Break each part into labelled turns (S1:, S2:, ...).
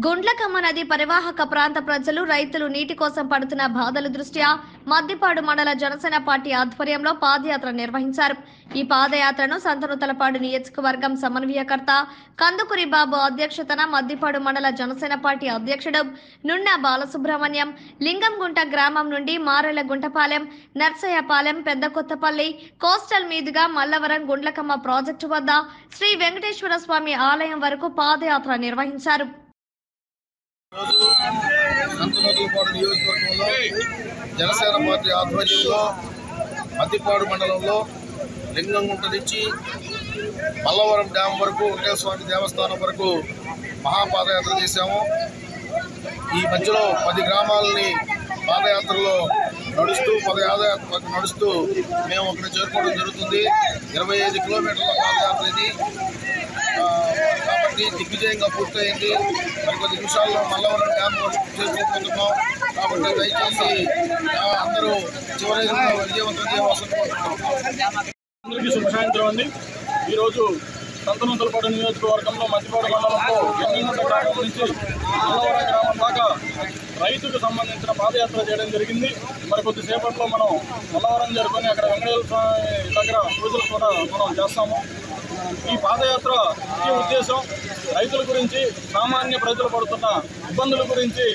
S1: గుండ్లకమ్మ నది పరివాహక ప్రాంత ప్రజలు రైతులు నీటి కోసం పడుతున్న బాధల దృష్ట్యా మద్దిపాడు మండల జనసేన పార్టీ ఆధ్వర్యంలో పాదయాత్ర నిర్వహించారు. ఈ పాదయాత్రను సంతనూతలపాడు నియోజకవర్గం సమన్వయకర్త కందుకూరి బాబు అధ్యక్షతన మద్దిపాడు మండల జనసేన పార్టీ అధ్యక్షుడు నున్న బాలసుబ్రహ్మణ్యం లింగంగుంట గ్రామం నుండి మారెలగుంటపాలెం, నర్సయ్యపాలెం, పెద్దకొత్తపల్లి కోస్టల్ మీదుగా మల్లవరం గుండ్లకమ్మ ప్రాజెక్టు వద్ద శ్రీ వెంకటేశ్వర స్వామి ఆలయం వరకు పాదయాత్ర నిర్వహించారు.
S2: సంతనూతలపాడు నియోజకవర్గంలో జనసేన పార్టీ ఆధ్వర్యంలో మద్దిపాడు మండలంలో లింగంగుంట నుంచి మల్లవరం డ్యాం వరకు వెంకటేశ్వర స్వామి దేవస్థానం వరకు మహాపాదయాత్ర చేశాము. ఈ మధ్యలో 10 గ్రామాలని పాదయాత్రలో నడుస్తూ మేము అక్కడ చేరుకోవడం జరుగుతుంది. 25 కిలోమీటర్ల పాదయాత్ర ఇది కాబట్టి దిగ్విజయంగా పూర్తయింది. మరికొద్ది నిమిషాల్లో మల్లవరం డ్యామ్ చేరుకోబోతున్నాం. కాబట్టి దయచేసి అందరూ చివరి విజయవంతం చేయవలసిన
S3: అందరికీ శుభ సాయంత్రం అండి. ఈరోజు సంతనూతలపాడు నియోజకవర్గంలో మద్దిపాడు మండలంలో లింగంగుంట గ్రామం నుంచి మల్లవరం గ్రామం దాకా రైతుకు సంబంధించిన పాదయాత్ర చేయడం జరిగింది. మరి కొద్దిసేపట్లో మనం మల్లవరం జరుపుకొని అక్కడ వెంకటేశ్వర స్వామి దగ్గర పూజలు కూడా మనం చేస్తాము. ఈ పాదయాత్ర ముఖ్య ఉద్దేశం రైతుల గురించి, సామాన్య ప్రజలు పడుతున్న ఇబ్బందుల గురించి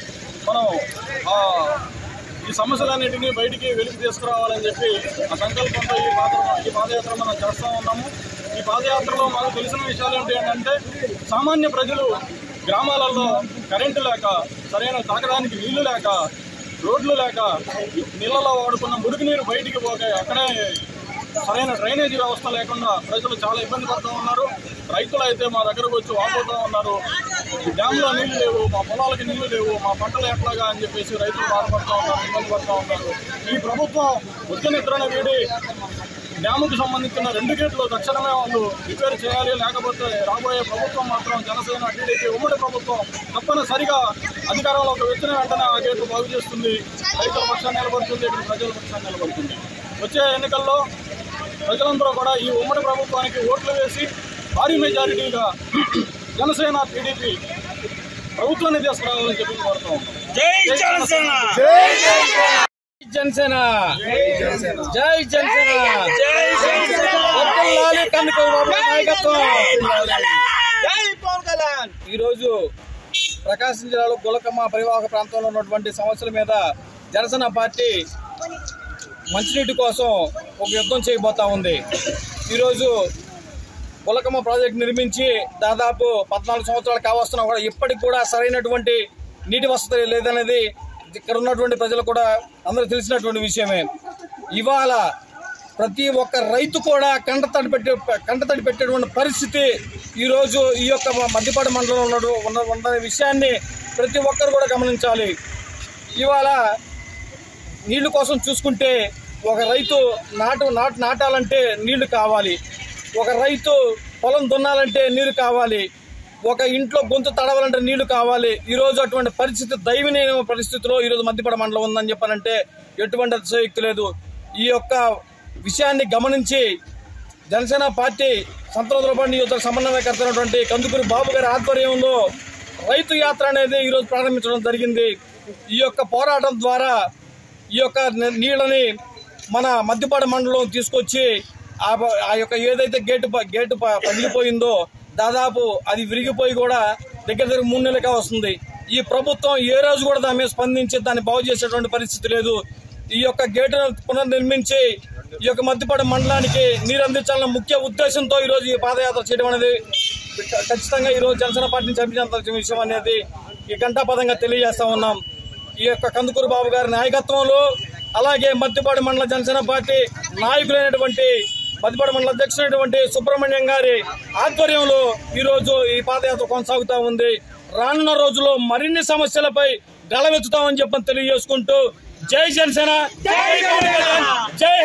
S3: మనం ఈ సమస్యలన్నింటినీ బయటికి వెలికి తీసుకురావాలని చెప్పి ఆ సంకల్పంతో ఈ పాదయాత్ర మనం చేస్తూ ఉన్నాము. ఈ పాదయాత్రలో మాకు తెలిసిన విషయాలు ఏంటంటే సామాన్య ప్రజలు గ్రామాలలో కరెంటు లేక, సరైన తాగడానికి నీళ్లు లేక, రోడ్లు లేక, నీళ్ళలో వాడుకున్న మురుగునీరు బయటికి పోక అక్కడే సరైన డ్రైనేజీ వ్యవస్థ లేకుండా ప్రజలు చాలా ఇబ్బంది పడుతూ ఉన్నారు. రైతులు అయితే మా దగ్గరకు వచ్చి వాపోతూ ఉన్నారు, డ్యాంలో నీళ్లు లేవు, మా పొలాలకి నీళ్లు లేవు, మా పంటలు ఎట్లాగా అని చెప్పేసి రైతులు బాధపడుతూ ఉన్నారు, ఇబ్బంది పడుతూ ఉన్నారు. ఈ ప్రభుత్వం ఉద్య నిద్రను వీడి డ్యాముకు సంబంధించిన 2 గేట్లు తక్షణమే వాళ్ళు రిపేర్ చేయాలి. లేకపోతే రాబోయే ప్రభుత్వం మాత్రం జనసేన టీడీపీ ఉమ్మడి ప్రభుత్వం తప్పనిసరిగా అధికారంలోకి వచ్చిన వెంటనే ఆ గేట్లు బాగు చేస్తుంది, రైతుల పక్షాన్ని నిలబడుతుంది, ఇక్కడ ప్రజల పక్షాన్ని నిలబడుతుంది. వచ్చే ఎన్నికల్లో ప్రజలందరూ కూడా ఈ ఉమ్మడి ప్రభుత్వానికి ఓట్లు వేసి భారీ మెజారిటీగా జనసేన టీడీపీ ప్రభుత్వాన్ని తీసుకురావాలని చెప్పి కోరుతాం.
S4: జై జనసేన, జనసేన, జై జనసేన, ఈరోజు ప్రకాశం జిల్లాలో గుండ్లకమ్మ పరివాహక ప్రాంతంలో ఉన్నటువంటి సమస్యల మీద జనసేన పార్టీ మంచినీటి కోసం ఒక యుద్ధం చేయబోతా ఉంది. ఈరోజు గుండ్లకమ్మ ప్రాజెక్టు నిర్మించి దాదాపు 14 సంవత్సరాలు కావస్తున్నా కూడా ఇప్పటికి కూడా సరైనటువంటి నీటి వసతి లేదనేది ఇక్కడ ఉన్నటువంటి ప్రజలు కూడా అందరూ తెలిసినటువంటి విషయమే. ఇవాళ ప్రతి ఒక్క రైతు కూడా కంటతడి పెట్టేటువంటి పరిస్థితి ఈరోజు ఈ యొక్క మద్దిపాడు మండలంలో ఉన్న విషయాన్ని ప్రతి ఒక్కరు కూడా గమనించాలి. ఇవాళ నీళ్లు కోసం చూసుకుంటే ఒక రైతు నాటాలంటే నీళ్లు కావాలి, ఒక రైతు పొలం దున్నాలంటే నీరు కావాలి, ఒక ఇంట్లో గొంతు తడవాలంటే నీళ్లు కావాలి. ఈరోజు అటువంటి పరిస్థితి, దైవనీయ పరిస్థితిలో ఈరోజు మద్దిపాడు మండలం ఉందని చెప్పాలంటే ఎటువంటి అతిశయోక్తి లేదు. ఈ యొక్క విషయాన్ని గమనించి జనసేన పార్టీ సంతనూతలపాడు నియోజకవర్గ సమన్వయకర్త కందుకూరి బాబు గారి ఆధ్వర్యంలో రైతు యాత్ర అనేది ఈరోజు ప్రారంభించడం జరిగింది. ఈ యొక్క పోరాటం ద్వారా ఈ యొక్క నీళ్ళని మన మద్దిపాడు మండలం తీసుకొచ్చి ఆ యొక్క ఏదైతే గేటు పగిలిపోయిందో దాదాపు అది విరిగిపోయి కూడా దగ్గర 3 నెలలుగా వస్తుంది. ఈ ప్రభుత్వం ఏ రోజు కూడా దాని మీద స్పందించి దాన్ని బాగు చేసేటువంటి పరిస్థితి లేదు. ఈ యొక్క గేటును పునర్నిర్మించి ఈ యొక్క మద్దిపాడు మండలానికి నీరు అందించాలన్న ముఖ్య ఉద్దేశంతో ఈరోజు ఈ పాదయాత్ర చేయడం అనేది ఖచ్చితంగా ఈరోజు జనసేన పార్టీని చంపించాల్సిన విషయం అనేది ఈ గంటాపదంగా తెలియజేస్తా ఉన్నాం. ఈ యొక్క కందుకూరి బాబు గారి నాయకత్వంలో, అలాగే మద్దిపాడు మండల జనసేన పార్టీ నాయకులైనటువంటి మద్దిపాడు మండల అధ్యక్షుడైనటువంటి సుబ్రహ్మణ్యం గారి ఆధ్వర్యంలో ఈరోజు ఈ పాదయాత్ర కొనసాగుతా ఉంది. రానున్న రోజుల్లో మరిన్ని సమస్యలపై గళమెత్తుతామని చెప్పని తెలియజేసుకుంటూ జై జనసేన, జై